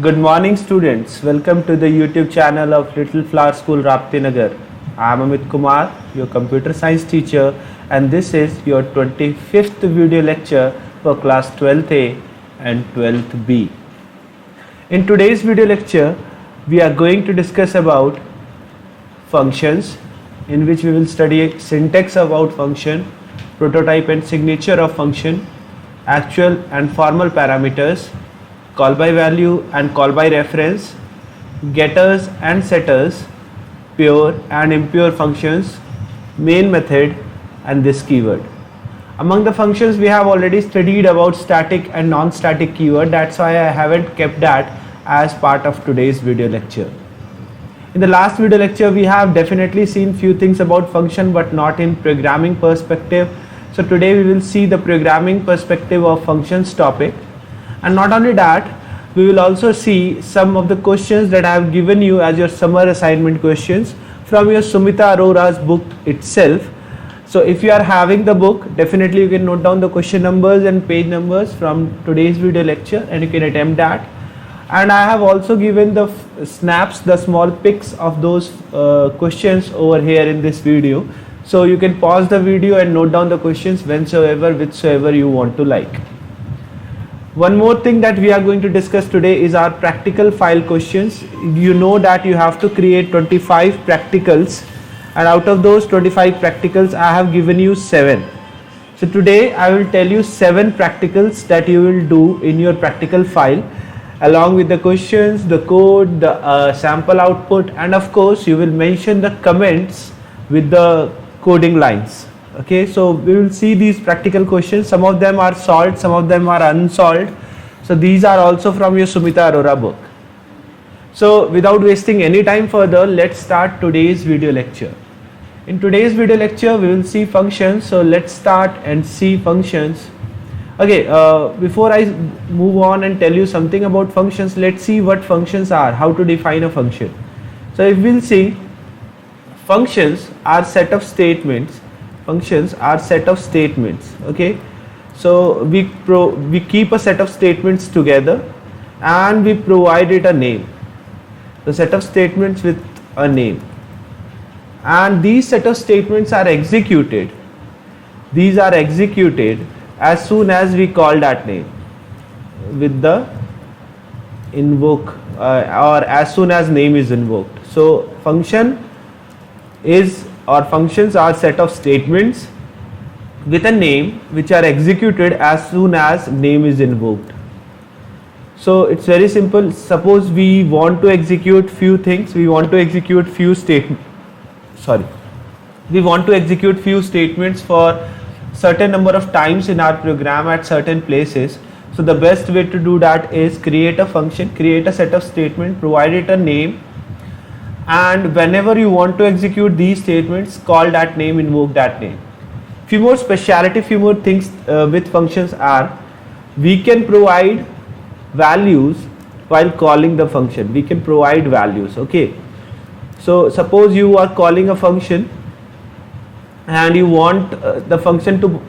Good morning, students. Welcome to the YouTube channel of Little Flower School, Rapti Nagar. I am Amit Kumar, your computer science teacher, and this is your 25th video lecture for class 12th A and 12th B. In today's video lecture, we are going to discuss about functions, in which we will study syntax about function, prototype and signature of function, actual and formal parameters, call by value and call by reference, getters and setters, pure and impure functions, main method, and this keyword. Among the functions, we have already studied about static and non-static keyword. That's why I haven't kept that as part of today's video lecture. In the last video lecture, we have definitely seen few things about function, but not in programming perspective. So today we will see the programming perspective of functions topic. And not only that, we will also see some of the questions that I have given you as your summer assignment questions from your Sumita Arora's book itself. So if you are having the book, definitely you can note down the question numbers and page numbers from today's video lecture and you can attempt that. And I have also given the snaps, the small pics of those questions over here in this video. So you can pause the video and note down the questions whensoever, whichsoever you want to like. One more thing that we are going to discuss today is our practical file questions. You know that you have to create 25 practicals, and out of those 25 practicals I have given you 7. So today I will tell you 7 practicals that you will do in your practical file, along with the questions, the code, the sample output, and of course you will mention the comments with the coding lines. Okay, so we will see these practical questions. Some of them are solved, some of them are unsolved. So these are also from your Sumita Arora book. So without wasting any time further, let's start today's video lecture. In today's video lecture, we will see functions. So let's start and see functions. Okay, before I move on and tell you something about functions, let's see what functions are, how to define a function. So if we'll see, functions are set of statements. Functions are set of statements. Okay, so we keep a set of statements together and we provide it a name. The set of statements with a name, and these set of statements are executed. These are executed as soon as we call that name with the invoke or as soon as name is invoked. So function is, or functions are set of statements with a name which are executed as soon as name is invoked. So it's very simple. Suppose we want to execute few things, we want to execute few statements for certain number of times in our program at certain places. So the best way to do that is create a function, create a set of statements, provide it a name, and whenever you want to execute these statements, call that name, invoke that name. Few more speciality, few more things with functions are, we can provide values while calling the function. We can provide values. Okay, so suppose you are calling a function and you want the function to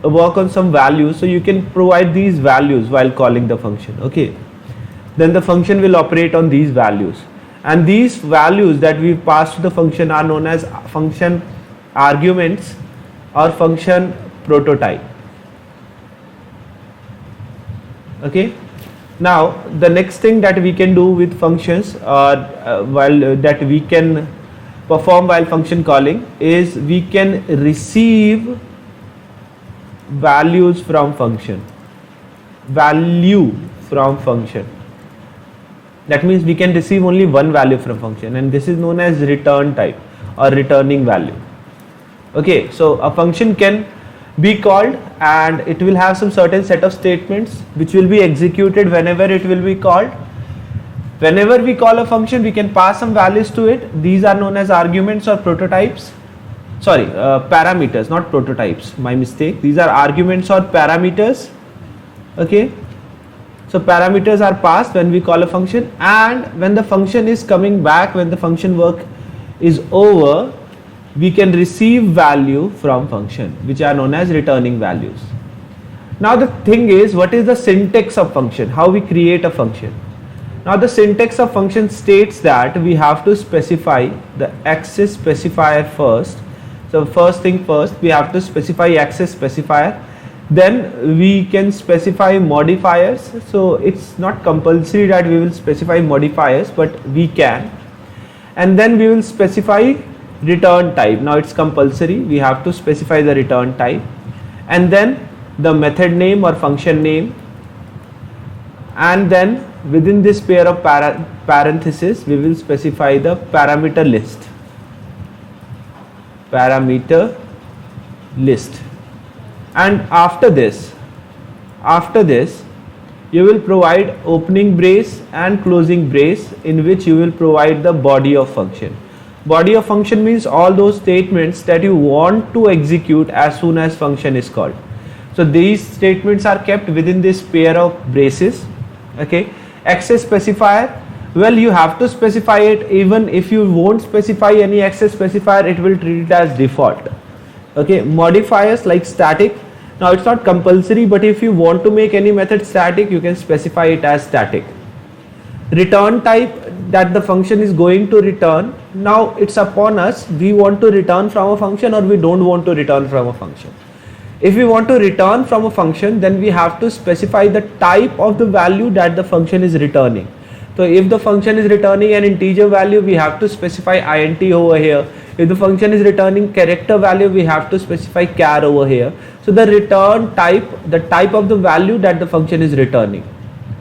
work on some values, so you can provide these values while calling the function. Okay, then the function will operate on these values, and these values that we pass to the function are known as function arguments or function prototype. Okay, now the next thing that we can do with functions that we can perform while function calling is we can receive values from function. Value from function. That means we can receive only one value from function, and this is known as return type or returning value. Okay, so a function can be called and it will have some certain set of statements which will be executed whenever it will be called. Whenever we call a function, we can pass some values to it. These are known as arguments or prototypes. Sorry, parameters, not prototypes. My mistake. These are arguments or parameters. Okay. So parameters are passed when we call a function, and when the function is coming back, when the function work is over, we can receive value from function, which are known as returning values. Now the thing is, what is the syntax of function? How we create a function? Now the syntax of function states that we have to specify the access specifier first. So first thing first, we have to specify access specifier. Then we can specify modifiers. So it's not compulsory that we will specify modifiers, but we can. And then we will specify return type. Now it's compulsory, we have to specify the return type, and then the method name or function name, and then within this pair of parentheses we will specify the parameter list. And after this you will provide opening brace and closing brace, in which you will provide the body of function. Body of function means all those statements that you want to execute as soon as function is called. So these statements are kept within this pair of braces. Okay. Access specifier, well, you have to specify it. Even if you won't specify any access specifier, it will treat it as default. Okay. Modifiers like static, now it's not compulsory, but if you want to make any method static, you can specify it as static. Return type, that the function is going to return. Now it's upon us, we want to return from a function or we don't want to return from a function. If we want to return from a function, then we have to specify the type of the value that the function is returning. So if the function is returning an integer value, we have to specify int over here. If the function is returning character value, we have to specify char over here. So the return type, the type of the value that the function is returning.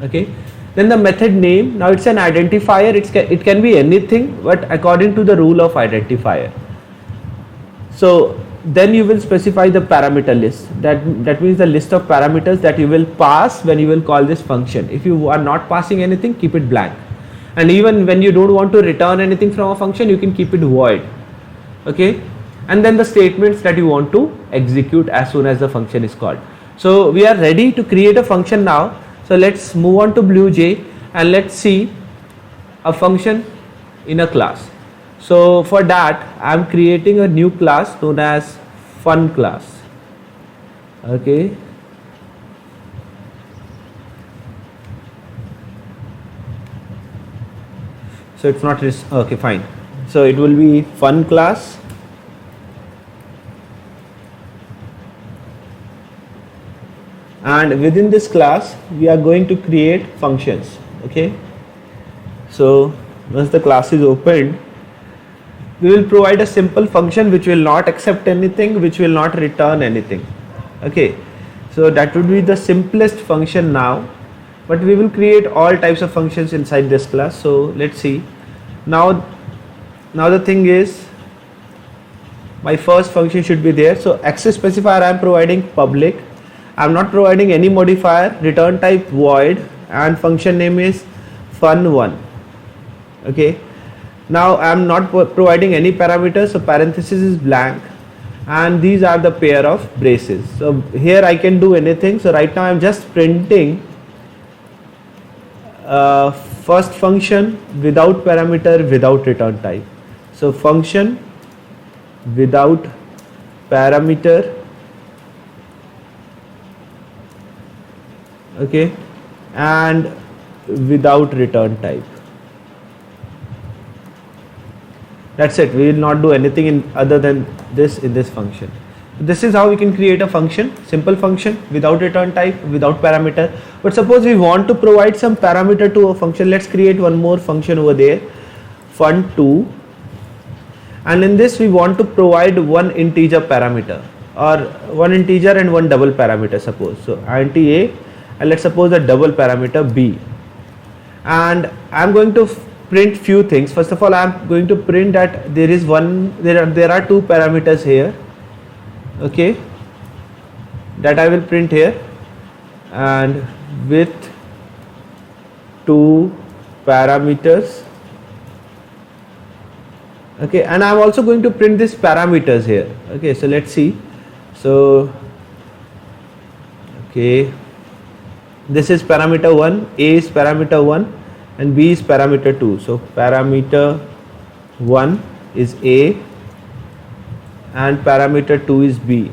Okay. Then the method name, now it's an identifier, it can be anything, but according to the rule of identifier. So then you will specify the parameter list. That means the list of parameters that you will pass when you will call this function. If you are not passing anything, keep it blank. And even when you don't want to return anything from a function, you can keep it void. Okay. And then the statements that you want to execute as soon as the function is called. So we are ready to create a function now. So let's move on to BlueJ and let's see a function in a class. So for that, I am creating a new class known as fun class. Okay. So it's not this, okay, fine. So it will be fun class. And within this class, we are going to create functions. Okay. So once the class is opened, we will provide a simple function which will not accept anything, which will not return anything. Okay. So that would be the simplest function now, but we will create all types of functions inside this class. So let's see. Now the thing is, my first function should be there. So access specifier I am providing public. I am not providing any modifier, return type void, and function name is fun1. Okay. Now I am not providing any parameters, so parenthesis is blank, and these are the pair of braces. So here I can do anything. So right now I am just printing first function without parameter, without return type. So function without parameter, okay, and without return type. That's it. We will not do anything other than this in this function. This is how we can create a function, simple function without return type, without parameter. But suppose we want to provide some parameter to a function. Let's create one more function over there, fun2, and in this we want to provide one integer parameter, or one integer and one double parameter, suppose. So int a, and let's suppose a double parameter b, and I'm going to print few things. First of all, I am going to print that there are two parameters here. Okay, that I will print here, and with two parameters. Okay, and I am also going to print these parameters here. Okay, so let's see. So okay, this is parameter 1, a is parameter 1 and b is parameter 2. So parameter 1 is a and parameter 2 is b.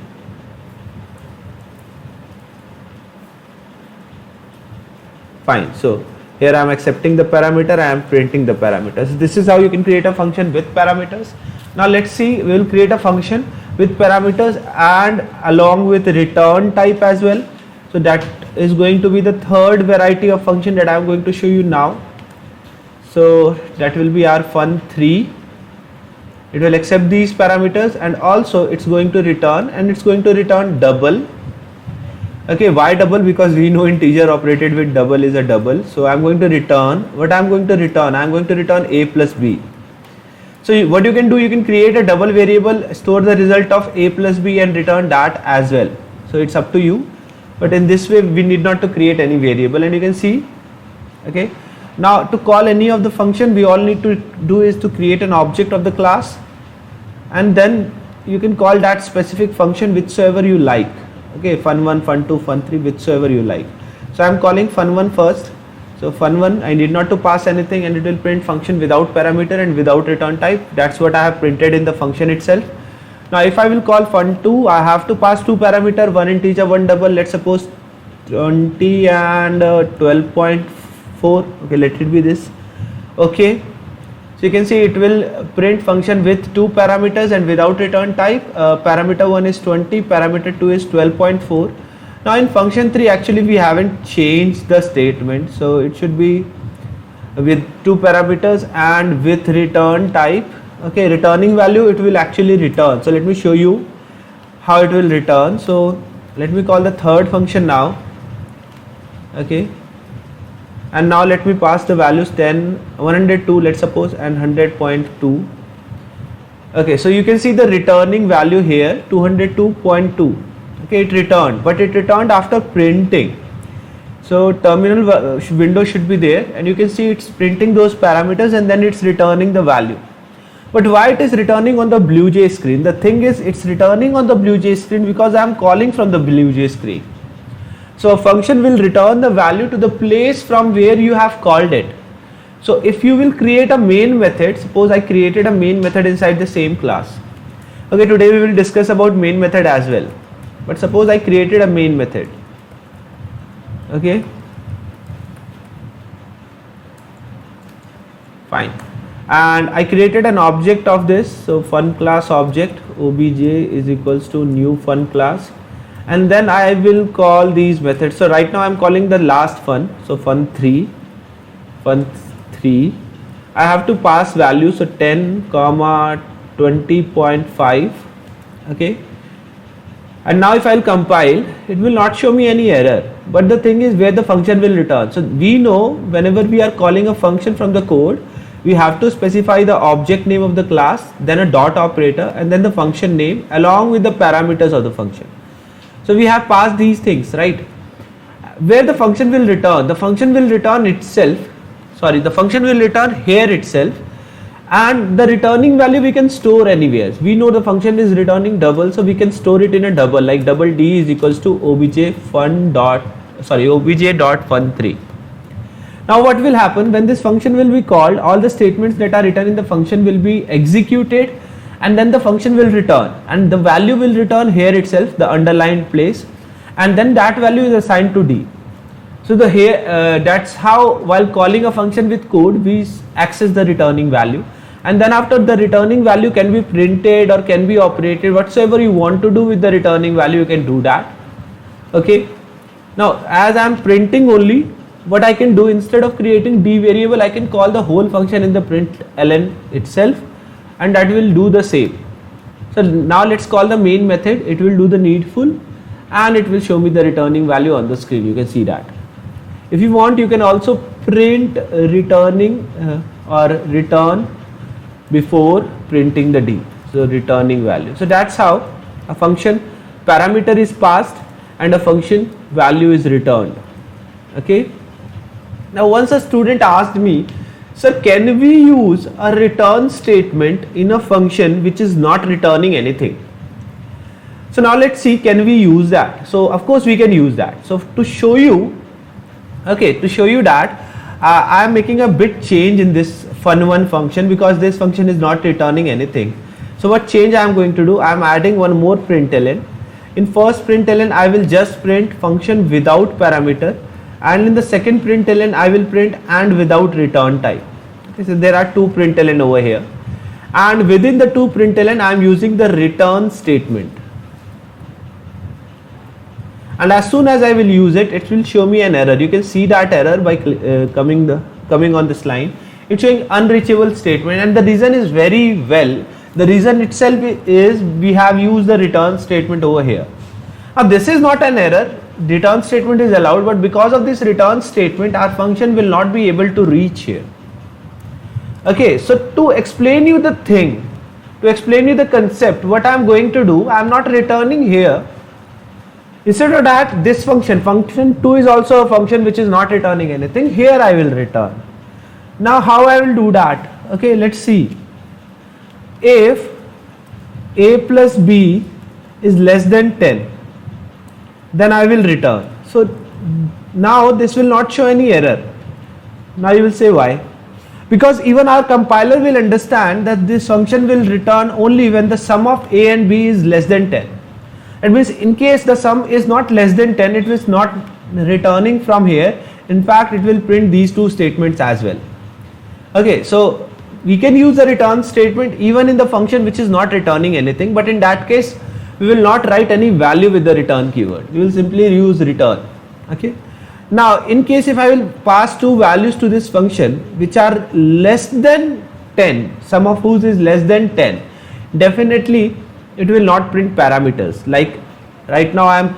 Fine. So Here I am accepting the parameter, I am printing the parameters. This is how you can create a function with parameters. Now let's see, we will create a function with parameters and along with return type as well. So that is going to be the third variety of function that I am going to show you now. So that will be our fun3. It will accept these parameters and also it's going to return, and it's going to return double. Okay, why double? Because we know integer operated with double is a double. So I'm going to return, what I'm going to return? I'm going to return a plus b. So what you can do, you can create a double variable, store the result of a plus b and return that as well. So it's up to you. But in this way we need not to create any variable, and you can see, okay. Now to call any of the function, we all need to do is to create an object of the class, and then you can call that specific function whichsoever you like. Okay, fun1, fun2, fun3, whichsoever you like. So I am calling fun1 first. So fun1, I need not to pass anything, and it will print function without parameter and without return type. That's what I have printed in the function itself. Now if I will call fun2, I have to pass two parameter, one integer, one double. Let's suppose 20 and 12.4. Okay, let it be this. Okay. So you can see it will print function with two parameters and without return type. Parameter 1 is 20, parameter 2 is 12.4. Now in function 3 actually we haven't changed the statement, so it should be with two parameters and with return type. Okay, returning value it will actually return. So let me show you how it will return. So let me call the third function now. Okay. And now let me pass the values 10, 102 let's suppose, and 100.2. Okay, so you can see the returning value here, 202.2. Okay, it returned, but it returned after printing. So terminal window should be there, and you can see it's printing those parameters and then it's returning the value. But why it is returning on the BlueJ screen? The thing is, it's returning on the BlueJ screen because I am calling from the BlueJ screen. So a function will return the value to the place from where you have called it. So if you will create a main method, suppose I created a main method inside the same class. Okay, today we will discuss about main method as well. But suppose I created a main method. Okay. Fine. And I created an object of this. So fun class object obj is equals to new fun class. And then I will call these methods. So right now I am calling the last fun. So fun3. I have to pass values. So 10, 20.5. Okay. And now if I will compile, it will not show me any error. But the thing is where the function will return. So we know whenever we are calling a function from the code, we have to specify the object name of the class, then a dot operator, and then the function name along with the parameters of the function. So we have passed these things, right? Where the function will return, the function will return itself, the function will return here itself, and the returning value we can store anywhere. We know the function is returning double, so we can store it in a double, like double d is equals to obj.fun3. Now what will happen when this function will be called? All the statements that are written in the function will be executed, and then the function will return, and the value will return here itself, the underlined place, and then that value is assigned to d. So that's how while calling a function with code we access the returning value, and then after the returning value can be printed or can be operated, whatsoever you want to do with the returning value you can do that. Okay. Now as I am printing only, what I can do, instead of creating d variable, I can call the whole function in the println itself, and that will do the same. So now let's call the main method. It will do the needful and it will show me the returning value on the screen. You can see that. If you want, you can also print returning or return before printing the d. So returning value. So that's how a function parameter is passed and a function value is returned. Okay. Now once a student asked me, sir, can we use a return statement in a function which is not returning anything? So now let's see, can we use that? So of course we can use that. So to show you, that I am making a bit change in this fun1 function because this function is not returning anything. So what change I am going to do? I am adding one more println. In first println I will just print function without parameter, and in the second println I will print and without return type. Okay, so there are two println over here, and within the two println I am using the return statement, and as soon as I will use it, it will show me an error. You can see that error by coming on this line. It's showing unreachable statement, and the reason is very well. The reason itself is we have used the return statement over here. Now this is not an error. Return statement is allowed, but because of this return statement, our function will not be able to reach here. Okay, so to explain you the thing, to explain you the concept, what I am going to do, I am not returning here. Instead of that, this function 2 is also a function which is not returning anything. Here I will return. Now how I will do that? Okay, let's see. If a plus b is less than 10, then I will return. So now this will not show any error. Now you will say why? Because even our compiler will understand that this function will return only when the sum of a and b is less than 10. It means in case the sum is not less than 10, it is not returning from here. In fact, it will print these two statements as well. Okay, so we can use the return statement even in the function which is not returning anything, but in that case we will not write any value with the return keyword. We will simply use return. Okay. Now in case if I will pass two values to this function which are less than 10, sum of whose is less than 10, definitely it will not print parameters. Like right now I am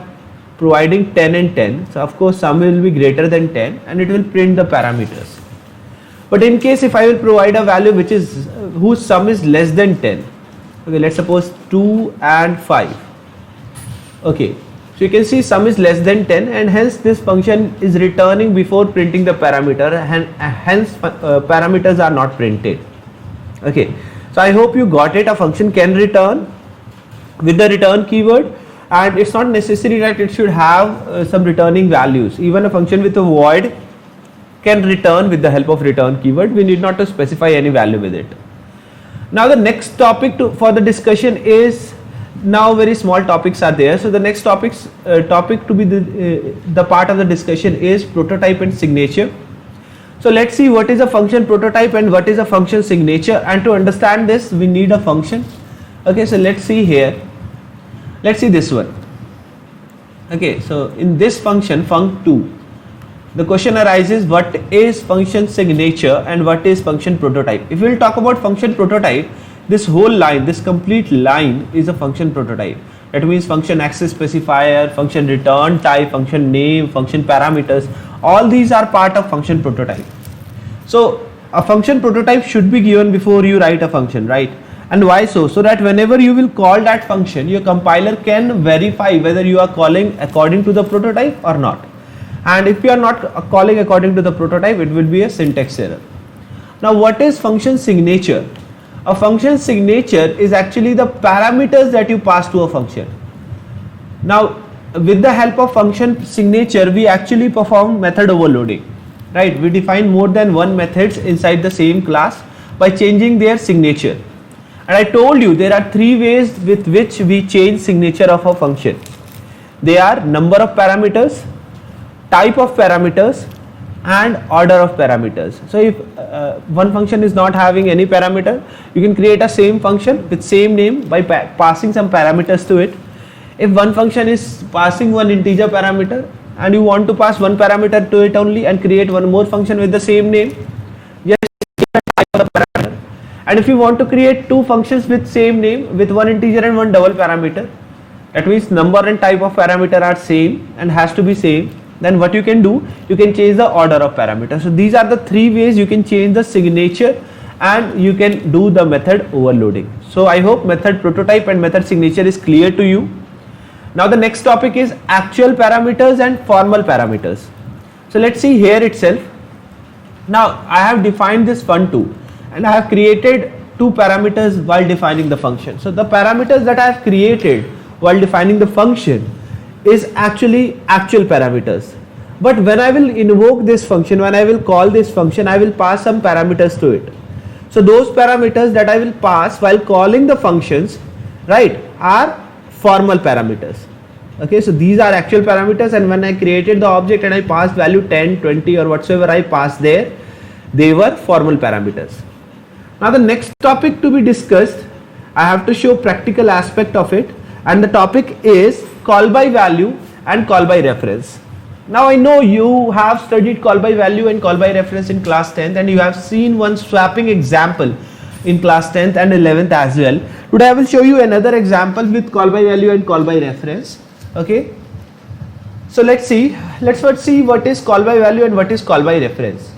providing 10 and 10, so of course sum will be greater than 10 and it will print the parameters. But in case if I will provide a value which is whose sum is less than 10, okay, let's suppose 2 and 5. Okay, so you can see sum is less than 10 and hence this function is returning before printing the parameter, and hence parameters are not printed. Okay, so I hope you got it. A function can return with the return keyword, and it's not necessary that it should have some returning values. Even a function with a void can return with the help of return keyword. We need not to specify any value with it. Now the next topic for the discussion is, now very small topics are there. So the next topic to be the part of the discussion is prototype and signature. So let's see what is a function prototype and what is a function signature, and to understand this we need a function. Okay, so let's see here. Let's see this one. Okay, so in this function func2, the question arises, what is function signature and what is function prototype? If we will talk about function prototype, this whole line, this complete line is a function prototype. That means function access specifier, function return type, function name, function parameters, all these are part of function prototype. So a function prototype should be given before you write a function, right? And why so? So that whenever you will call that function, your compiler can verify whether you are calling according to the prototype or not. And if you are not calling according to the prototype, it will be a syntax error. Now what is function signature? A function signature is actually the parameters that you pass to a function. Now with the help of function signature, we actually perform method overloading, right? We define more than one methods inside the same class by changing their signature. And I told you there are three ways with which we change signature of a function. They are number of parameters, type of parameters, and order of parameters. So if one function is not having any parameter, you can create a same function with same name by passing some parameters to it. If one function is passing one integer parameter and you want to pass one parameter to it only and create one more function with the same name, just give the type of the parameter. And if you want to create two functions with same name with one integer and one double parameter, that means number and type of parameter are same and has to be same, then what you can do, you can change the order of parameters. So these are the three ways you can change the signature and you can do the method overloading. So I hope method prototype and method signature is clear to you. Now the next topic is actual parameters and formal parameters. So let's see here itself. Now I have defined this fun2 and I have created two parameters while defining the function. So the parameters that I have created while defining the function is actually actual parameters. But when I will invoke this function, when I will call this function, I will pass some parameters to it. So those parameters that I will pass while calling the functions, right, are formal parameters. Okay, so these are actual parameters, and when I created the object and I passed value 10, 20 or whatsoever I passed there, they were formal parameters. Now the next topic to be discussed, I have to show practical aspect of it, and the topic is call by value and call by reference. Now I know you have studied call by value and call by reference in class 10th, and you have seen one swapping example in class 10th and 11th as well. Today I will show you another example with call by value and call by reference. Okay, so let's first see what is call by value and what is call by reference.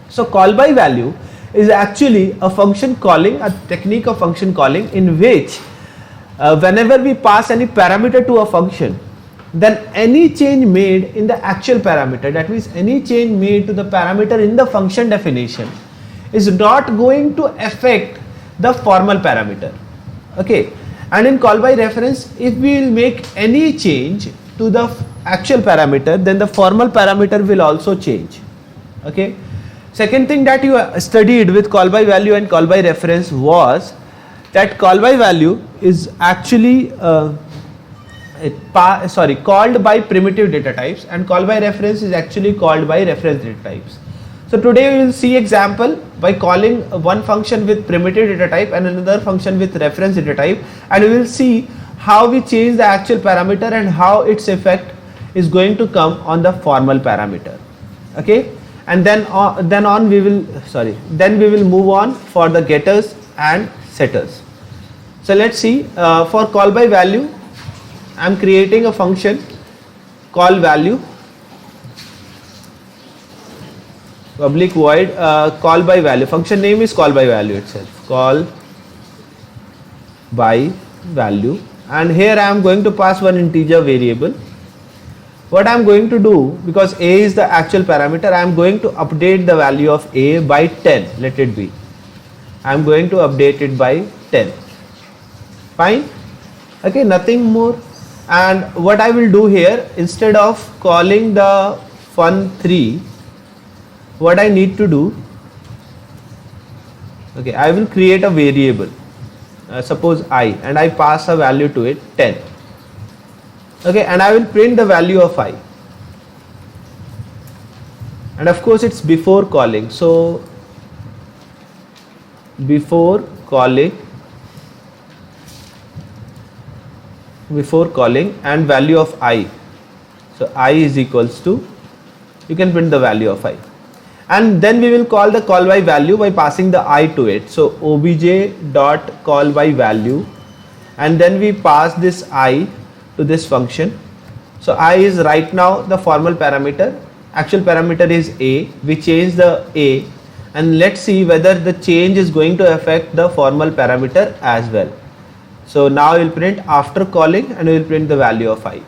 So call by value is actually a function calling, a technique of function calling in which whenever we pass any parameter to a function, then any change made in the actual parameter, that means any change made to the parameter in the function definition, is not going to affect the formal parameter. Okay, and in call by reference, if we will make any change to the actual parameter, then the formal parameter will also change. Okay, second thing that you studied with call by value and call by reference was that call by value is actually called by primitive data types, and call by reference is actually called by reference data types. So today we will see example by calling one function with primitive data type and another function with reference data type, and we will see how we change the actual parameter and how its effect is going to come on the formal parameter. Okay, and then we will move on for the getters and setters. So let's see, for call by value, I am creating a function call value, public void call by value. Function name is call by value itself, call by value, and here I am going to pass one integer variable. What I am going to do, because a is the actual parameter, I am going to update the value of a by 10. Let it be, I am going to update it by 10. Fine. Okay, nothing more. And what I will do here, instead of calling the fun3, what I need to do, okay, I will create a variable, suppose I, and I pass a value to it 10. Okay, and I will print the value of I, and of course it's before calling, so before calling and value of I, so I is equals to, you can print the value of I, and then we will call the call by value by passing the I to it. So obj dot call by value, and then we pass this I to this function. So I is right now the formal parameter, actual parameter is a, we change the a, and let's see whether the change is going to affect the formal parameter as well. So now we will print after calling, and we will print the value of I.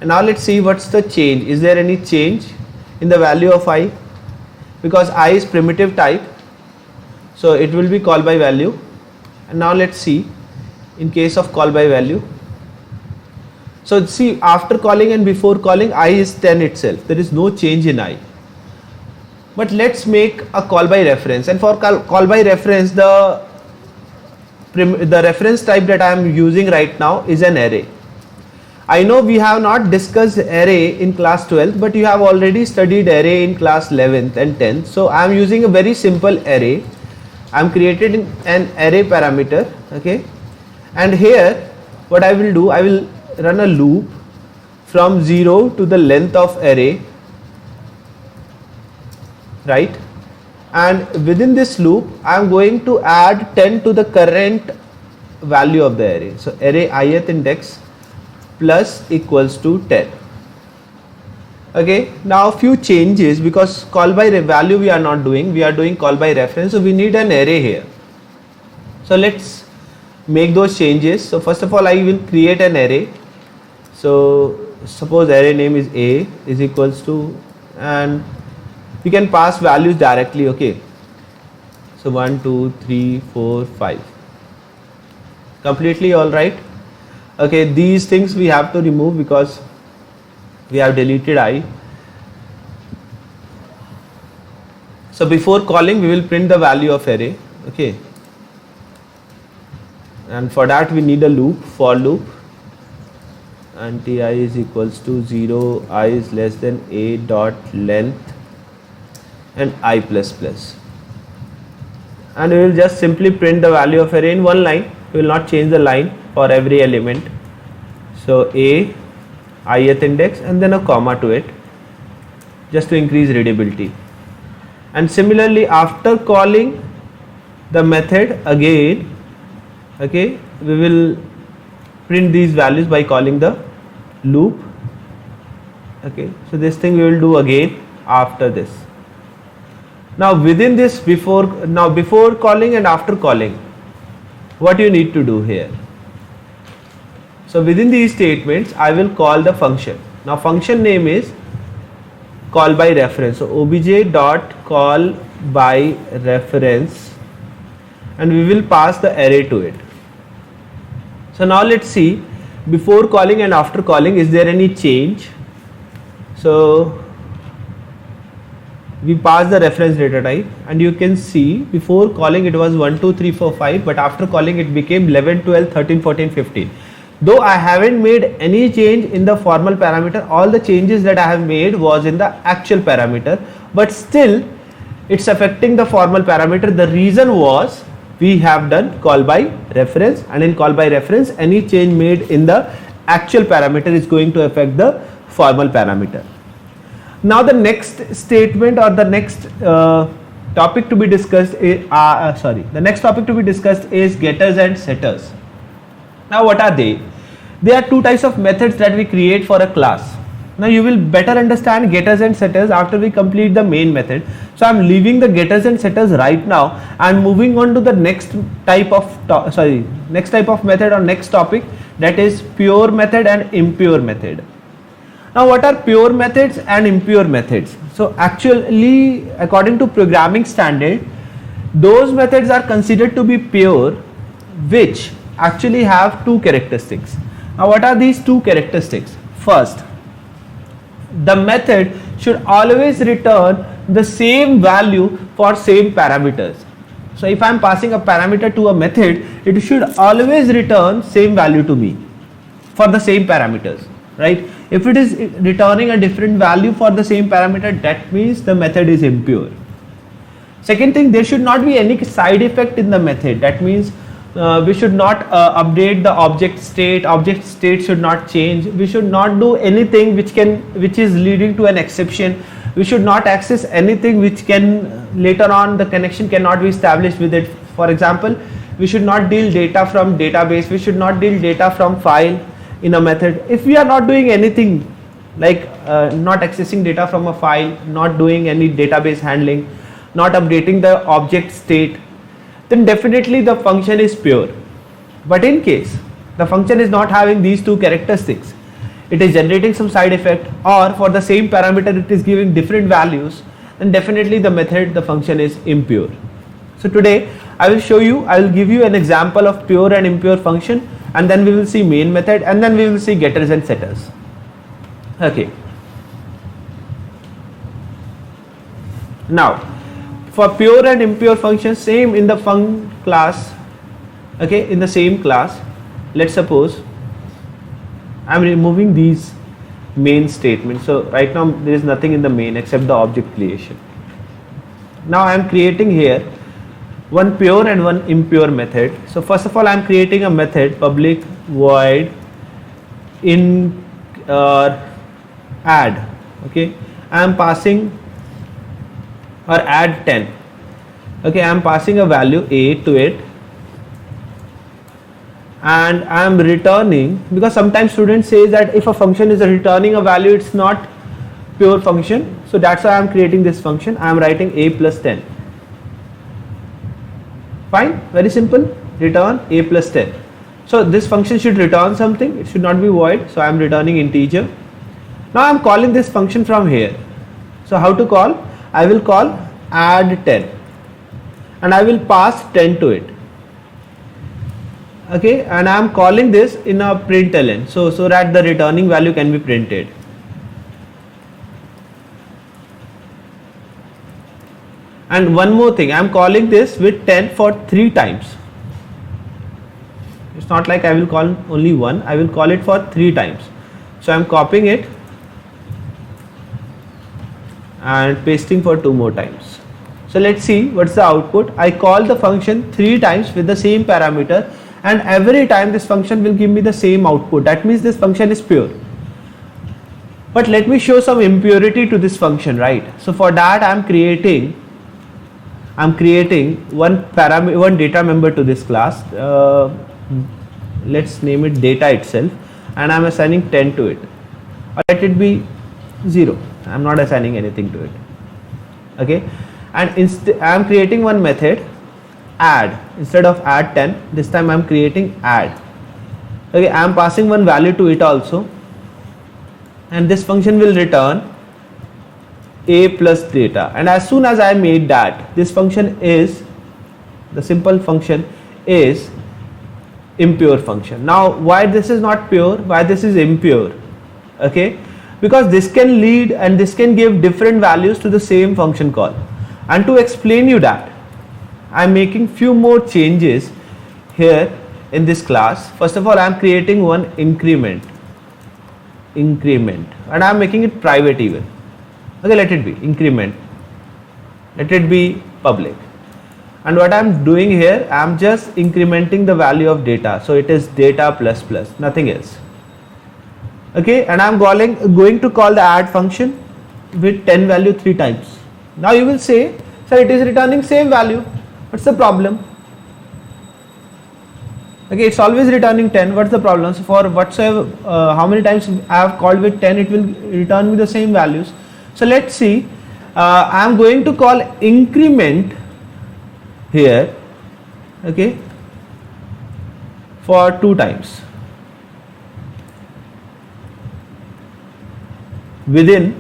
And now let's see what's the change. Is there any change in the value of I? Because I is primitive type, so it will be call by value. And now let's see in case of call by value. So see, after calling and before calling, I is 10 itself, there is no change in I. But let's make a call by reference, and for call by reference, the reference type that I am using right now is an array. I know we have not discussed array in class 12th, but you have already studied array in class 11th and 10th. So I am using a very simple array. I am creating an array parameter. Okay, and here what I will do, I will run a loop from 0 to the length of array, right? And within this loop I am going to add 10 to the current value of the array. So array ith index plus equals to 10. Okay, now few changes, because call by value we are not doing, we are doing call by reference, so we need an array here. So let's make those changes. So first of all, I will create an array. So suppose array name is a is equals to, and we can pass values directly. Okay, so 1 2 3 4 5, completely all right. Okay, these things we have to remove because we have deleted I. So before calling we will print the value of array. Okay, and for that we need a loop, for loop. and ti is equals to 0, I is less than a dot length and I plus plus, and we will just simply print the value of array in one line. We will not change the line for every element. So a ith index and then a comma to it, just to increase readability. And similarly, after calling the method again, okay, we will print these values by calling the loop. Okay, so this thing we will do again after this. Now within this, before calling and after calling, what you need to do here? So within these statements, I will call the function. Now function name is call by reference. So obj dot call by reference, and we will pass the array to it. So now let's see, before calling and after calling, is there any change? So we pass the reference data type, and you can see before calling it was 1 2 3 4 5, but after calling it became 11 12 13 14 15. Though I haven't made any change in the formal parameter, all the changes that I have made was in the actual parameter, but still it's affecting the formal parameter. The reason was we have done call by reference, and in call by reference any change made in the actual parameter is going to affect the formal parameter. Now the next statement, or the next topic to be discussed is, the next topic to be discussed is getters and setters. Now what are they? They are two types of methods that we create for a class. Now you will better understand getters and setters after we complete the main method. So I am leaving the getters and setters right now and moving on to the next type of method or next topic, that is pure method and impure method. Now what are pure methods and impure methods? So actually, according to programming standard, those methods are considered to be pure which actually have two characteristics. Now what are these two characteristics? First, the method should always return the same value for same parameters. So if I am passing a parameter to a method, it should always return same value to me for the same parameters, right? If it is returning a different value for the same parameter, that means the method is impure. Second thing, there should not be any side effect in the method. That means we should not update the object state should not change. We should not do anything which is leading to an exception. We should not access anything which can later on the connection cannot be established with it. For example, we should not deal data from database. We should not deal data from file in a method. If we are not doing anything like not accessing data from a file, not doing any database handling, not updating the object state, then definitely the function is pure. But in case the function is not having these two characteristics, it is generating some side effect, or for the same parameter it is giving different values, then definitely the function is impure. So today I will give you an example of pure and impure function, and then we will see main method, and then we will see getters and setters. Okay. Now for pure and impure functions, same in the func class. Okay, in the same class, let's suppose I am removing these main statements. So right now there is nothing in the main except the object creation. Now I am creating here one pure and one impure method. So first of all, I am creating a method public void in add. Okay, I am passing or add 10. Okay, I am passing a value a to it, and I am returning, because sometimes students say that if a function is returning a value, it's not pure function. So that's why I am creating this function. I am writing a plus 10. Fine, very simple, return a plus 10. So this function should return something, it should not be void. So I am returning integer. Now I am calling this function from here. So how to call? I will call add 10 and I will pass 10 to it. Okay, and I am calling this in a println, so that the returning value can be printed. And one more thing, I am calling this with 10 for 3 times. It's not like I will call only one, I will call it for 3 times. So I'm copying it and pasting for 2 more times. So let's see what's the output. I call the function 3 times with the same parameter, and every time this function will give me the same output. That means this function is pure. But let me show some impurity to this function, right? So for that I'm creating one data member to this class. Let's name it data itself, and I'm assigning 10 to it, or let it be 0. I'm not assigning anything to it. Okay, and I'm creating one method add. Instead of add 10, this time I'm creating add. Okay, I'm passing one value to it also, and this function will return a plus data. And as soon as I made that, this function is, the simple function is impure function. Now why this is not pure, why this is impure? Okay, because this can lead and this can give different values to the same function call. And to explain you that, I'm making few more changes here in this class. First of all, I'm creating one increment, and I'm making it private even. Okay, let it be increment, let it be public. And what I'm doing here, I'm just incrementing the value of data, so it is data plus plus, nothing else. Okay, and I'm going to call the add function with 10 value 3 times. Now you will say, sir, it is returning same value. What's the problem? Okay, it's always returning 10. What's the problem? So for whatsoever, how many times I have called with 10, it will return me the same values. So let's see. I'm going to call increment here. Okay, for 2 times within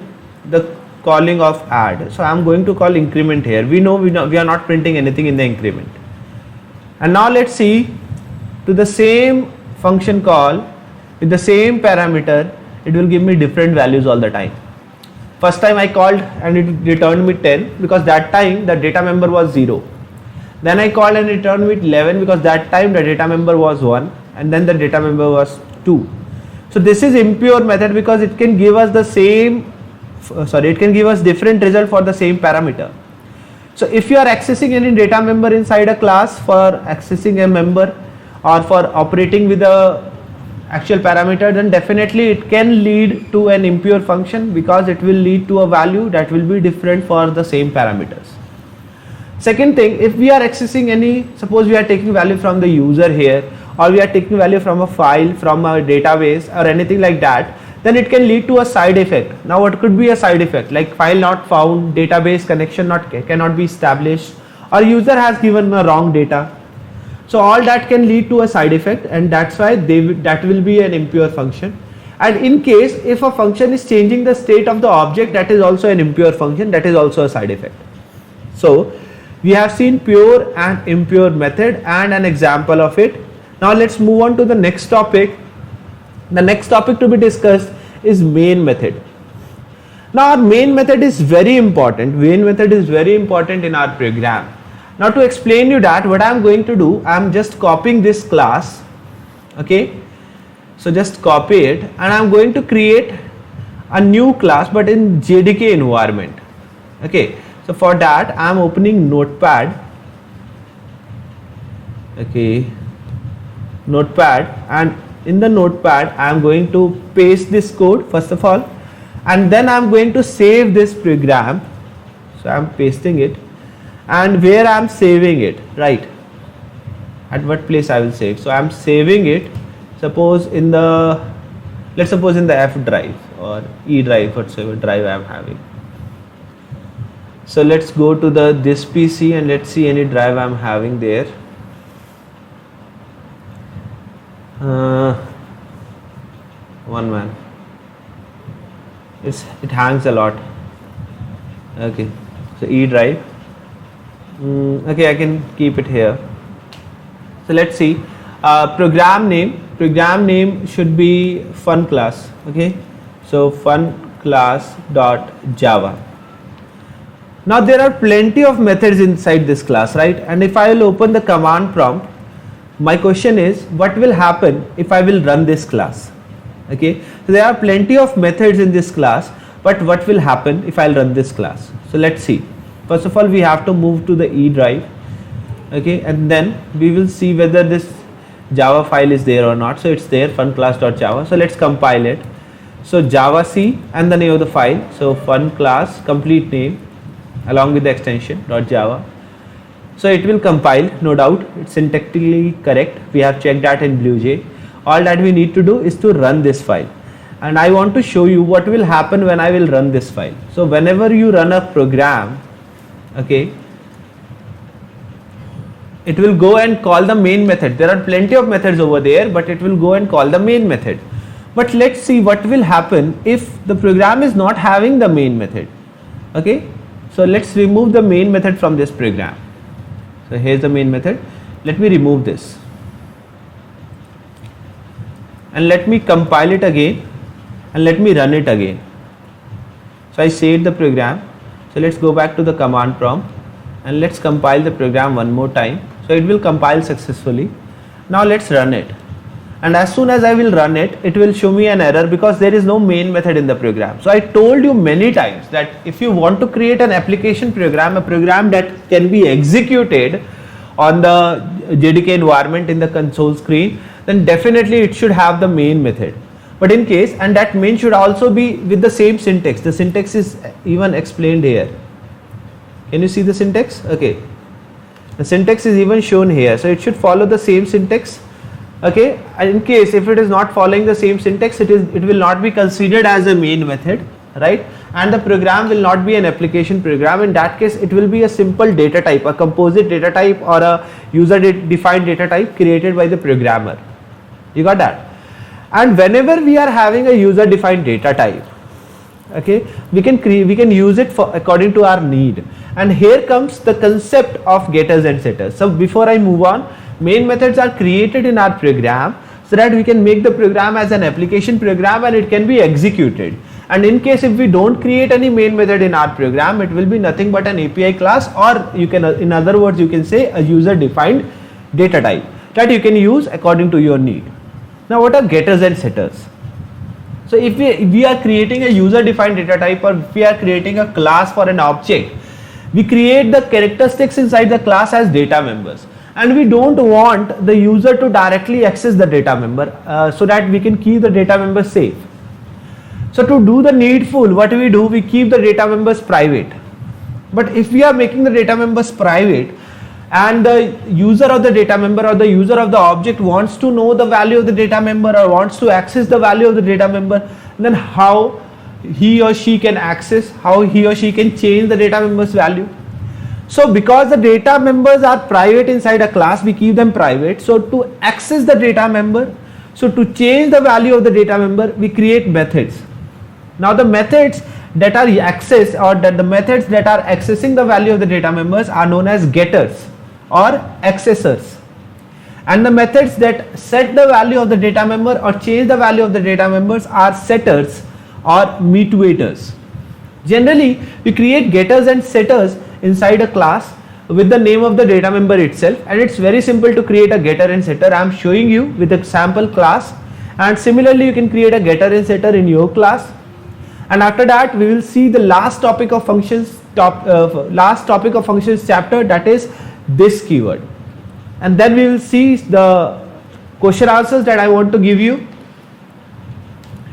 the calling of add. So I'm going to call increment here. We know we are not printing anything in the increment. And now let's see, to the same function call with the same parameter, it will give me different values all the time. First time I called and it returned me 10 because that time the data member was 0. Then I called and returned me 11 because that time the data member was 1, and then the data member was 2. So this is impure method because it can give us the same, it can give us different result for the same parameter. So if you are accessing any data member inside a class for accessing a member or for operating with the actual parameter, then definitely it can lead to an impure function because it will lead to a value that will be different for the same parameters. Second thing, if we are accessing any, suppose we are taking value from the user here, or we are taking value from a file, from a database or anything like that, then it can lead to a side effect. Now what could be a side effect? Like file not found, database connection cannot be established, or user has given a wrong data. So all that can lead to a side effect, and that's why that will be an impure function. And in case if a function is changing the state of the object, that is also an impure function, that is also a side effect. So we have seen pure and impure method and an example of it. Now let's move on to the next topic. The next topic to be discussed is main method. Now our main method is very important. Main method is very important in our program. Now to explain you that, what I am going to do, I am just copying this class. Okay, so just copy it, and I am going to create a new class but in JDK environment. Okay, so for that I am opening Notepad. Okay, Notepad, and in the Notepad I am going to paste this code first of all, and then I am going to save this program. So I am pasting it, and where I am saving it, right, at what place I will save. So I am saving it, suppose in the, let's suppose in the F drive or E drive, whatsoever drive I am having. So let's go to this PC and let's see any drive I am having there. One man, it hangs a lot. Okay, so E drive. Okay, I can keep it here. So let's see, program name should be fun class. Okay, so fun class dot java. Now there are plenty of methods inside this class, right? And if I will open the command prompt, my question is, what will happen if I will run this class? Okay, so there are plenty of methods in this class, but what will happen if I'll run this class? So let's see. First of all, we have to move to the E drive. Okay, and then we will see whether this Java file is there or not. So it's there, funclass.java. So let's compile it. So Java C and the name of the file. So funclass complete name along with the extension .java. So it will compile, no doubt. It's syntactically correct. We have checked that in BlueJ. All that we need to do is to run this file, and I want to show you what will happen when I will run this file. So whenever you run a program, okay, it will go and call the main method. There are plenty of methods over there, but it will go and call the main method. But let's see what will happen if the program is not having the main method. Okay, so let's remove the main method from this program. So here's the main method. Let me remove this and let me compile it again and let me run it again. So I saved the program. So let's go back to the command prompt and let's compile the program one more time. So it will compile successfully. Now let's run it, and as soon as I will run it, it will show me an error because there is no main method in the program. So I told you many times that if you want to create an application program, a program that can be executed on the JDK environment in the console screen, then definitely it should have the main method. But in case, and that main should also be with the same syntax. The syntax is even explained here. Can you see the syntax? Okay, the syntax is even shown here. So it should follow the same syntax. Okay, and in case if it is not following the same syntax, it will not be considered as a main method, right? And the program will not be an application program. In that case, it will be a simple data type, a composite data type, or a user defined data type created by the programmer. You got that? And whenever we are having a user defined data type, okay, we can use it for according to our need. And here comes the concept of getters and setters. So before I move on, main methods are created in our program so that we can make the program as an application program and it can be executed. And in case if we don't create any main method in our program, it will be nothing but an API class, or you can, in other words, you can say a user defined data type that you can use according to your need. Now what are getters and setters? So if we are creating a user defined data type, or if we are creating a class for an object, we create the characteristics inside the class as data members, and we don't want the user to directly access the data member, so that we can keep the data members safe. So to do the needful, what we do, we keep the data members private. But if we are making the data members private and the user of the data member or the user of the object wants to know the value of the data member or wants to access the value of the data member, then how he or she can access, how he or she can change the data member's value. So because the data members are private inside a class, we keep them private. So to access the data member, so to change the value of the data member, we create methods. Now the methods that are the methods that are accessing the value of the data members are known as getters or accessors, and the methods that set the value of the data member or change the value of the data members are setters or mutuators. Generally, we create getters and setters inside a class with the name of the data member itself, and it's very simple to create a getter and setter. I am showing you with a sample class, and similarly you can create a getter and setter in your class. And after that we will see the last topic of functions chapter, that is this keyword, and then we will see the question answers that I want to give you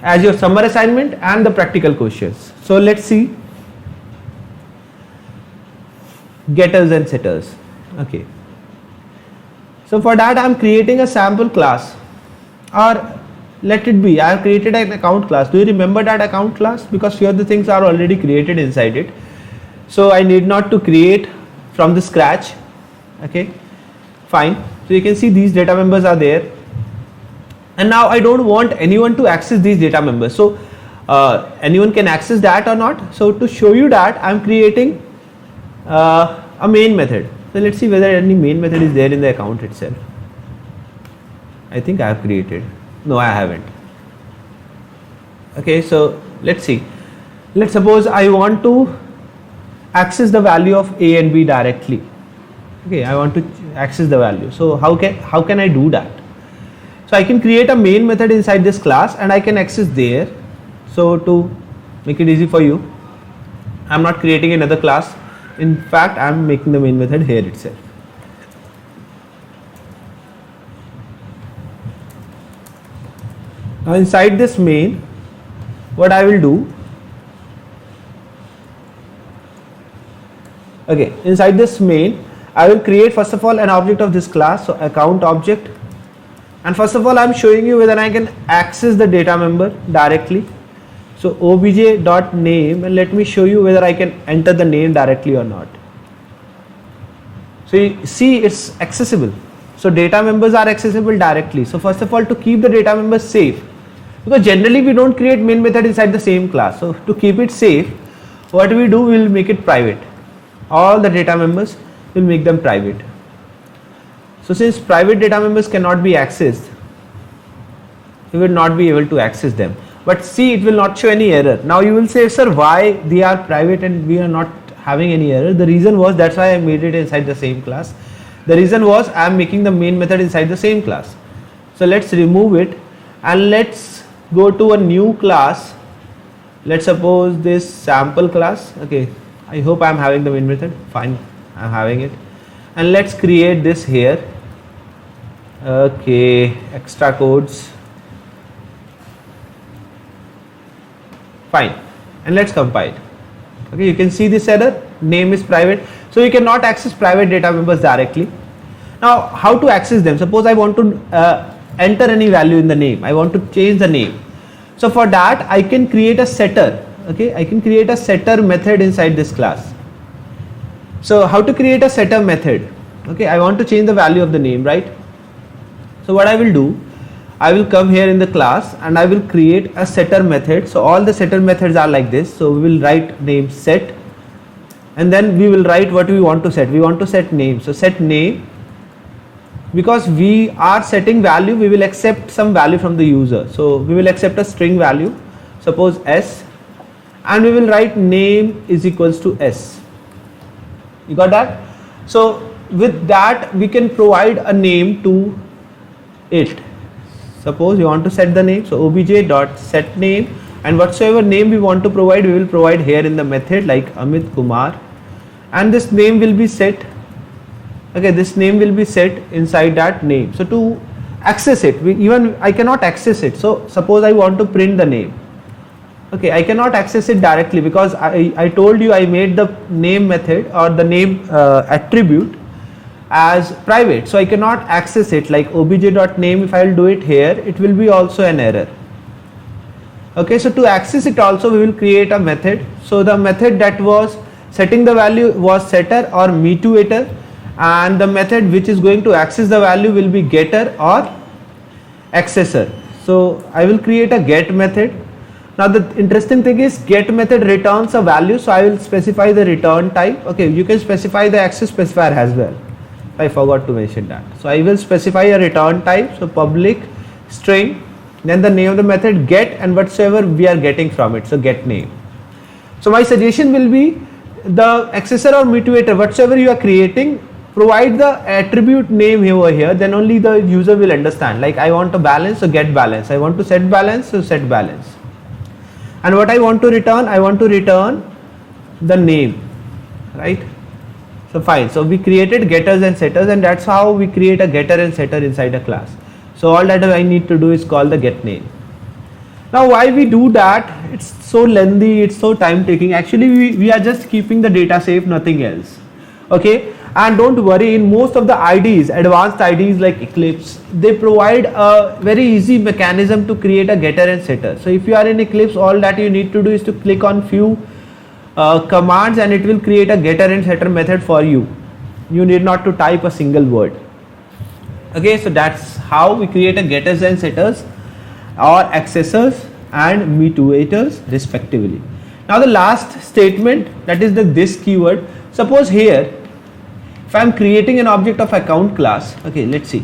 as your summer assignment and the practical questions. So let's see getters and setters. Okay, so for that I am creating a sample class, or let it be, I have created an account class. Do you remember that account class? Because few of the things are already created inside it, so I need not to create from the scratch. Okay, fine. So you can see these data members are there, and now I don't want anyone to access these data members. So anyone can access that or not. So to show you that, I am creating a main method. So let's see whether any main method is there in the account itself. I think I have created. No, I haven't. Okay, so let's see. Let's suppose I want to access the value of A and B directly. Okay, I want to access the value. So how can I do that? So I can create a main method inside this class and I can access there. So to make it easy for you, I'm not creating another class. In fact, I'm making the main method here itself. Now inside this main, what I will do, okay, inside this main, I will create first of all an object of this class, so account object. And first of all, I'm showing you whether I can access the data member directly. So obj.name, and let me show you whether I can enter the name directly or not. So you see it's accessible. So data members are accessible directly. So first of all, to keep the data members safe, because generally we don't create main method inside the same class. So to keep it safe, what we do, we will make it private. All the data members, will make them private. So since private data members cannot be accessed, we will not be able to access them. But see, it will not show any error. Now you will say, sir, why they are private and we are not having any error? The reason was, that's why I made it inside the same class. The reason was, I am making the main method inside the same class. So let's remove it and let's go to a new class. Let's suppose this sample class. Okay, I hope I am having the main method. Fine, I am having it. And let's create this here. Okay, extra codes. Fine, and let's compile. Okay, you can see this error, name is private, so you cannot access private data members directly. Now how to access them? Suppose I want to enter any value in the name, I want to change the name. So for that I can create a setter. Okay, I can create a setter method inside this class. So how to create a setter method? Okay, I want to change the value of the name, right? So what I will do, I will come here in the class and I will create a setter method. So all the setter methods are like this. So we will write name set, and then we will write what we want to set. We want to set name. So set name, because we are setting value, we will accept some value from the user. So we will accept a string value, suppose s, and we will write name is equals to s. You got that? So with that we can provide a name to it. Suppose you want to set the name, so obj.set name, and whatsoever name we want to provide, we will provide here in the method, like Amit Kumar, and this name will be set. Okay, this name will be set inside that name. So to access it, I cannot access it. So suppose I want to print the name. Okay, I cannot access it directly because I told you I made the name method or the name attribute as private, so I cannot access it. Like obj.name, if I will do it here, it will be also an error. Okay, so to access it also we will create a method. So the method that was setting the value was setter or metooator, and the method which is going to access the value will be getter or accessor. So I will create a get method. Now the interesting thing is, get method returns a value, so I will specify the return type. Okay, you can specify the access specifier as well. I forgot to mention that. So I will specify a return type, so public string, then the name of the method get, and whatsoever we are getting from it, so get name. So my suggestion will be, the accessor or metooator, whatsoever you are creating, provide the attribute name over here, then only the user will understand. Like I want a balance, so get balance. I want to set balance, so set balance. And what I want to return, I want to return the name, right? So fine, so we created getters and setters, and that's how we create a getter and setter inside a class. So all that I need to do is call the get name. Now why we do that? It's so lengthy, it's so time taking. Actually we are just keeping the data safe, nothing else. Okay, and don't worry, in most of the IDEs, advanced IDEs like Eclipse, they provide a very easy mechanism to create a getter and setter. So if you are in Eclipse, all that you need to do is to click on few commands and it will create a getter and setter method for you. You need not to type a single word. Okay, so that's how we create a getters and setters or accessors and metooators respectively. Now the last statement, that is the this keyword. Suppose here if I am creating an object of account class, okay, let's see,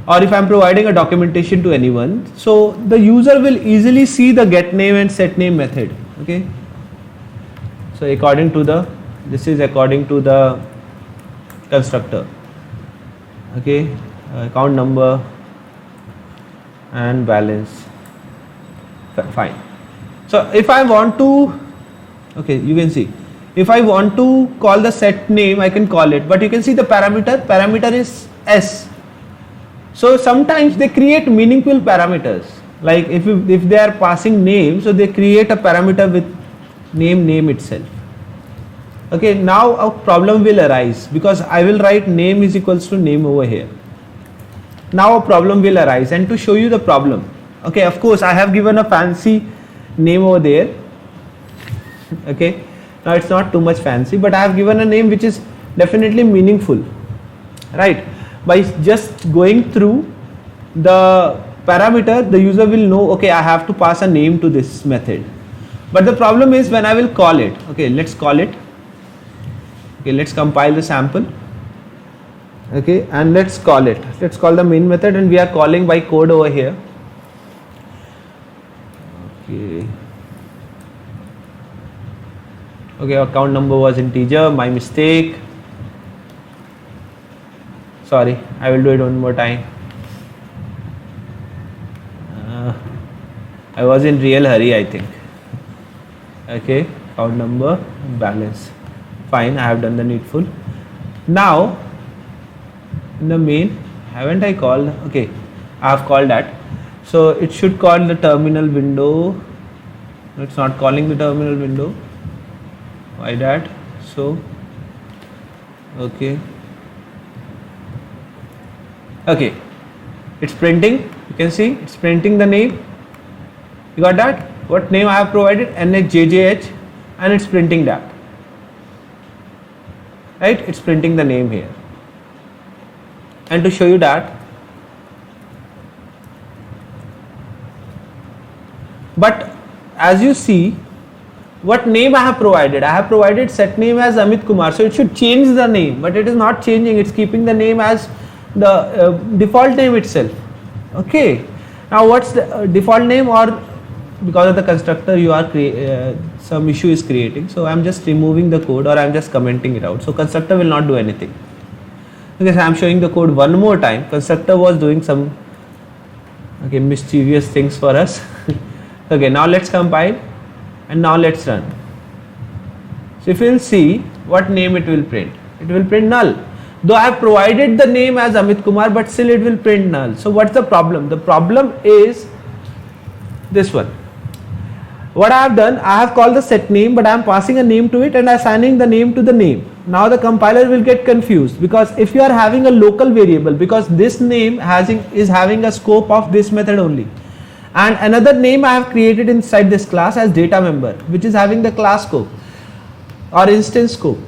or if I am providing a documentation to anyone, so the user will easily see the get name and set name method. Okay, so according to the, this is according to the constructor. Okay, account number, and balance. Fine. So if I want to, okay, you can see, if I want to call the set name, I can call it, but you can see the parameter is s. So sometimes they create meaningful parameters, like if they are passing name, so they create a parameter with name itself. Okay, now a problem will arise because I will write name is equals to name over here. Now a problem will arise, and to show you the problem, okay, of course I have given a fancy name over there. Okay, now it's not too much fancy, but I have given a name which is definitely meaningful, right? By just going through the parameter, the user will know, okay, I have to pass a name to this method. But the problem is when I will call it, okay, let's call it, okay, let's compile the sample, okay, and let's call the main method, and we are calling by code over here. Okay, account number was integer, my mistake, sorry, I will do it one more time. I was in real hurry, I think. Okay, account number, balance, fine, I have done the needful. Now in the main, haven't I called, okay, I have called that, so it should call the terminal window. No, it's not calling the terminal window. Why that? So okay, it's printing, you can see it's printing the name. You got that? What name I have provided? NHJJH, and it's printing that, right? It's printing the name here. And to show you that, but as you see, what name I have provided? I have provided set name as Amit Kumar, so it should change the name, but it is not changing, it's keeping the name as the default name itself. Okay, now what's the default name? Or because of the constructor you are some issue is creating, so I am just removing the code, or I am just commenting it out, so constructor will not do anything. Because I am showing the code one more time, constructor was doing some mischievous things for us. Okay, now let's compile and now let's run. So if you will see what name it will print null. Though I have provided the name as Amit Kumar, but still it will print null. So what's the problem? The problem is this one. What I have done, I have called the set name, but I am passing a name to it and assigning the name to the name. Now the compiler will get confused, because if you are having a local variable, because this name is having a scope of this method only, and another name I have created inside this class as data member, which is having the class scope or instance scope.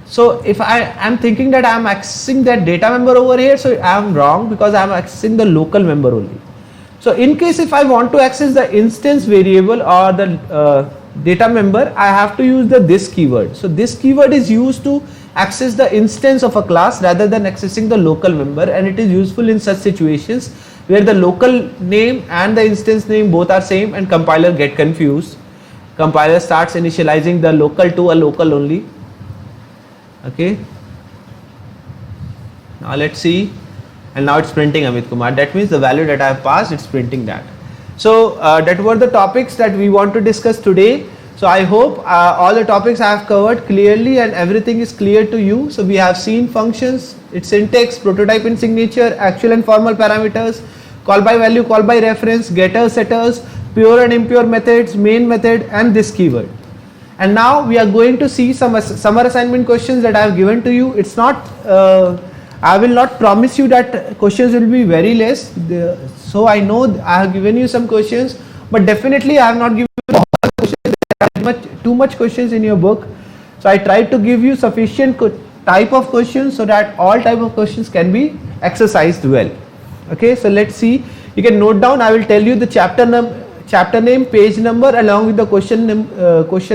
So if I am thinking that I am accessing that data member over here, so I am wrong, because I am accessing the local member only. So in case if I want to access the instance variable or the data member, I have to use this keyword. So this keyword is used to access the instance of a class rather than accessing the local member, and it is useful in such situations where the local name and the instance name both are same and compiler get confused. Compiler starts initializing the local to a local only. Okay, now let's see, and now it's printing Amit Kumar. That means the value that I have passed, it's printing that. So that were the topics that we want to discuss today. So I hope all the topics I have covered clearly and everything is clear to you. So we have seen functions, its syntax, prototype and signature, actual and formal parameters, call by value, call by reference, getters, setters, pure and impure methods, main method, and this keyword. And now we are going to see some summer assignment questions that I have given to you. It's not, I will not promise you that questions will be very less. So I know I have given you some questions, but definitely I have not given all the questions. There are too much questions in your book. So I tried to give you sufficient type of questions so that all type of questions can be exercised well. Okay, so let's see. You can note down. I will tell you the chapter name, page number along with the question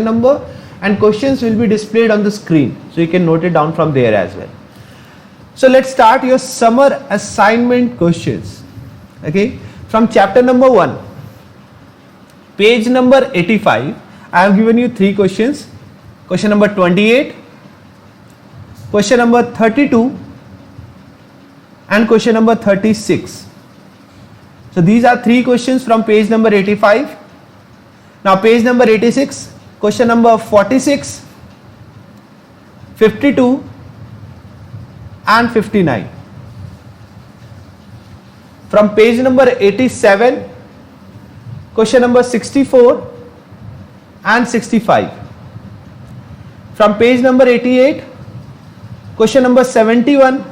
number, and questions will be displayed on the screen, so you can note it down from there as well. So let's start your summer assignment questions. Okay, from chapter number 1, page number 85, I have given you 3 questions. Question number 28, question number 32, and question number 36. So these are 3 questions from page number 85. Now page number 86, question number 46, 52 and 59. From page number 87, question number 64 and 65. From page number 88, question number 71,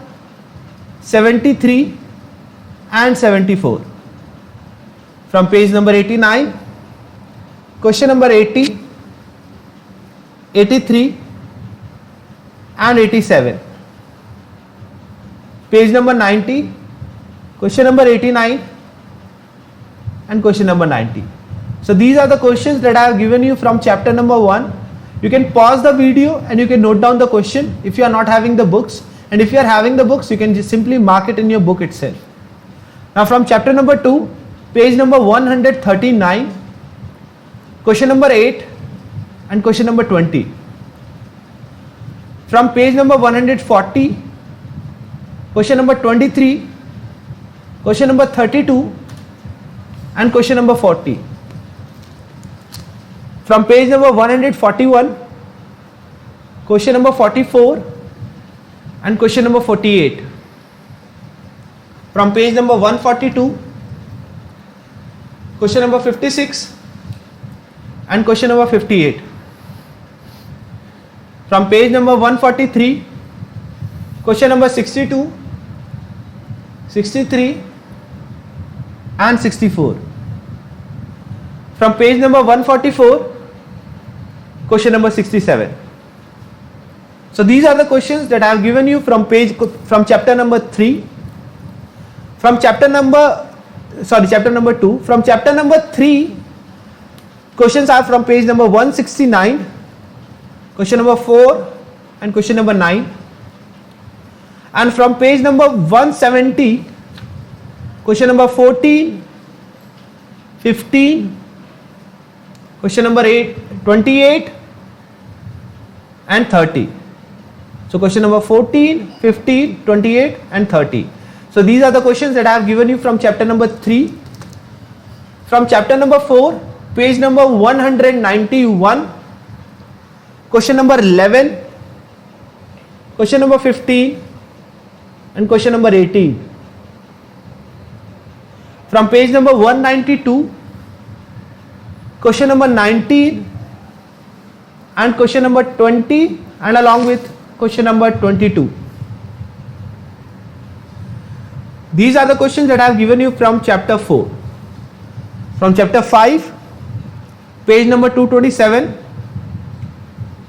73 and 74. From page number 89, question number 80, 83 and 87. Page number 90, question number 89 and question number 90. So these are the questions that I have given you from chapter number 1. You can pause the video and you can note down the question if you are not having the books, and if you are having the books you can just simply mark it in your book itself. Now from chapter number 2, page number 139, question number 8 and question number 20. From page number 140, question number 23, question number 32 and question number 40. From page number 141, question number 44 and question number 48. From page number 142, question number 56 and question number 58. From page number 143, question number 62, 63 and 64. From page number 144, question number 67. So these are the questions that I have given you from chapter number 3. From chapter number 2. From chapter number 3, questions are from page number 169, question number 4 and question number 9. And from page number 170, question number 14, 15, question number 28 and 30. So question number 14, 15, 28 and 30. So these are the questions that I have given you from chapter number 3. From chapter number 4, page number 191, question number 11, question number 15 and question number 18. From page number 192, question number 19 and question number 20 and along with question number 22. These are the questions that I have given you from chapter 4. From chapter 5, page number 227,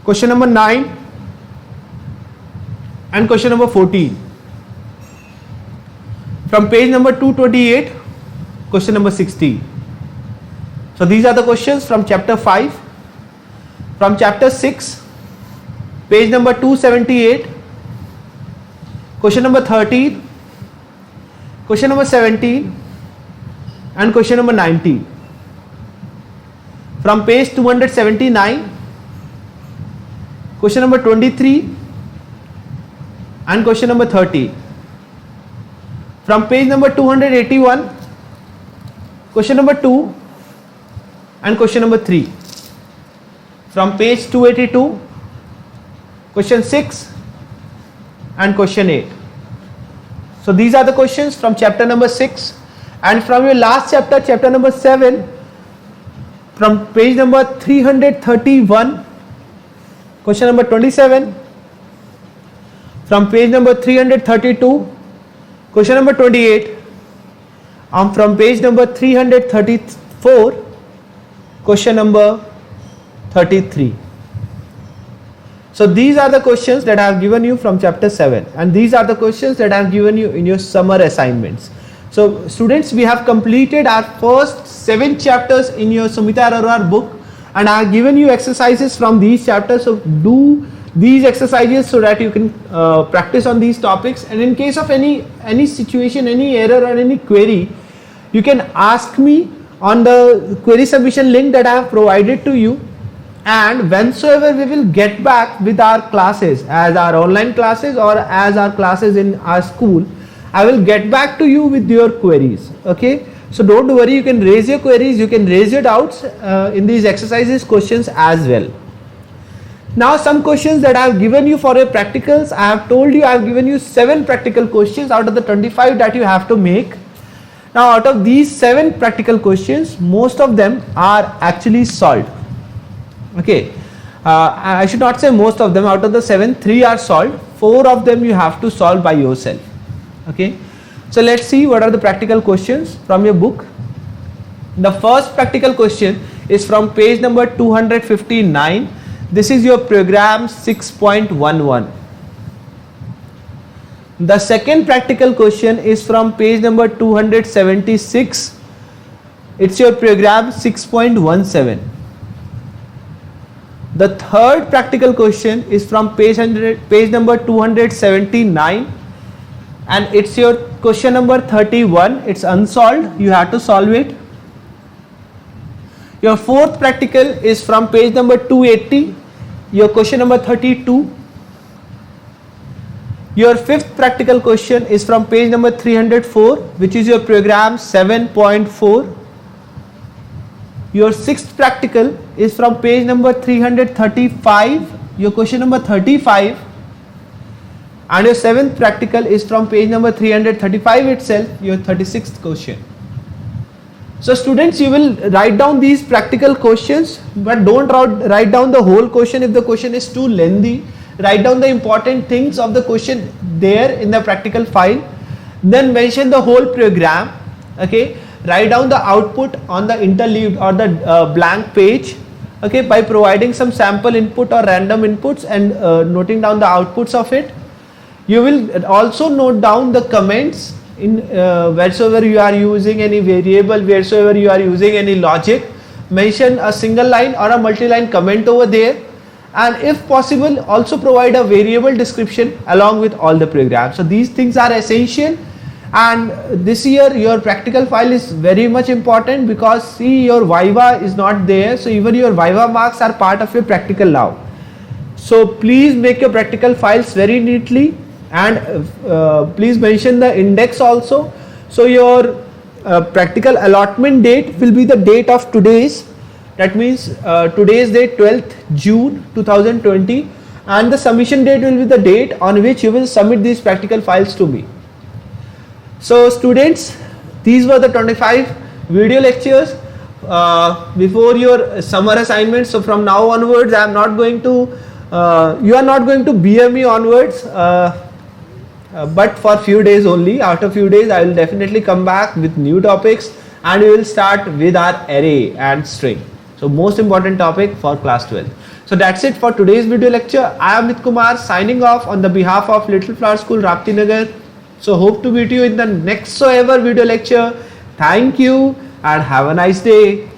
question number 9 and question number 14. From page number 228, question number 16. So these are the questions from chapter 5. From chapter 6, page number 278, question number 13, question number 17 and question number 19. From page 279, question number 23 and question number 30. From page number 281, question number 2 and question number 3. From page 282, question 6 and question 8. So these are the questions from chapter number 6. And from your last chapter, chapter number 7, from page number 331, question number 27. From page number 332, question number 28. And from page number 334, question number 33. So these are the questions that I have given you from chapter 7, and these are the questions that I have given you in your summer assignments. So students, we have completed our first 7 chapters in your Sumita Arora book, and I have given you exercises from these chapters. So do these exercises so that you can practice on these topics, and in case of any situation, any error or any query, you can ask me on the query submission link that I have provided to you. And whensoever we will get back with our classes, as our online classes or as our classes in our school, I will get back to you with your queries. Okay, So don't worry, you can raise your queries, you can raise your doubts in these exercises questions as well. Now some questions that I have given you for your practicals. I have told you I have given you 7 practical questions out of the 25 that you have to make. Now out of these 7 practical questions, most of them are actually solved. Okay, I should not say most of them. Out of the 7, 3 are solved. 4 of them you have to solve by yourself. Okay, so let's see what are the practical questions from your book. The first practical question is from page number 259. This is your program 6.11. The second practical question is from page number 276. It's your program 6.17. The third practical question is from page number 279, and it's your question number 31. It's unsolved, you have to solve it. Your fourth practical is from page number 280, your question number 32. Your fifth practical question is from page number 304, which is your program 7.4. Your sixth practical is from page number 335, your question number 35. And your seventh practical is from page number 335 itself, your 36th question. So students, you will write down these practical questions, but don't write down the whole question if the question is too lengthy. Write down the important things of the question there in the practical file. Then mention the whole program. Okay, write down the output on the interleaved or the blank page. Okay, by providing some sample input or random inputs and noting down the outputs of it. You will also note down the comments in wheresoever you are using any variable, wheresoever you are using any logic. Mention a single line or a multi-line comment over there, and if possible also provide a variable description along with all the programs. So these things are essential, and this year your practical file is very much important because see, your Viva is not there, so even your Viva marks are part of your practical now. So please make your practical files very neatly, and please mention the index also. So your practical allotment date will be the date of today's, that means today's date 12th June 2020, and the submission date will be the date on which you will submit these practical files to me. So students, these were the 25 video lectures before your summer assignment. So from now onwards I am not going to you are not going to BM me onwards, but for few days only. After few days I will definitely come back with new topics, and we will start with our array and string. So most important topic for class 12. So that's it for today's video lecture. I am Amit Kumar signing off on the behalf of Little Flower School, Rapti Nagar. So hope to meet you in the next so ever video lecture. Thank you and have a nice day.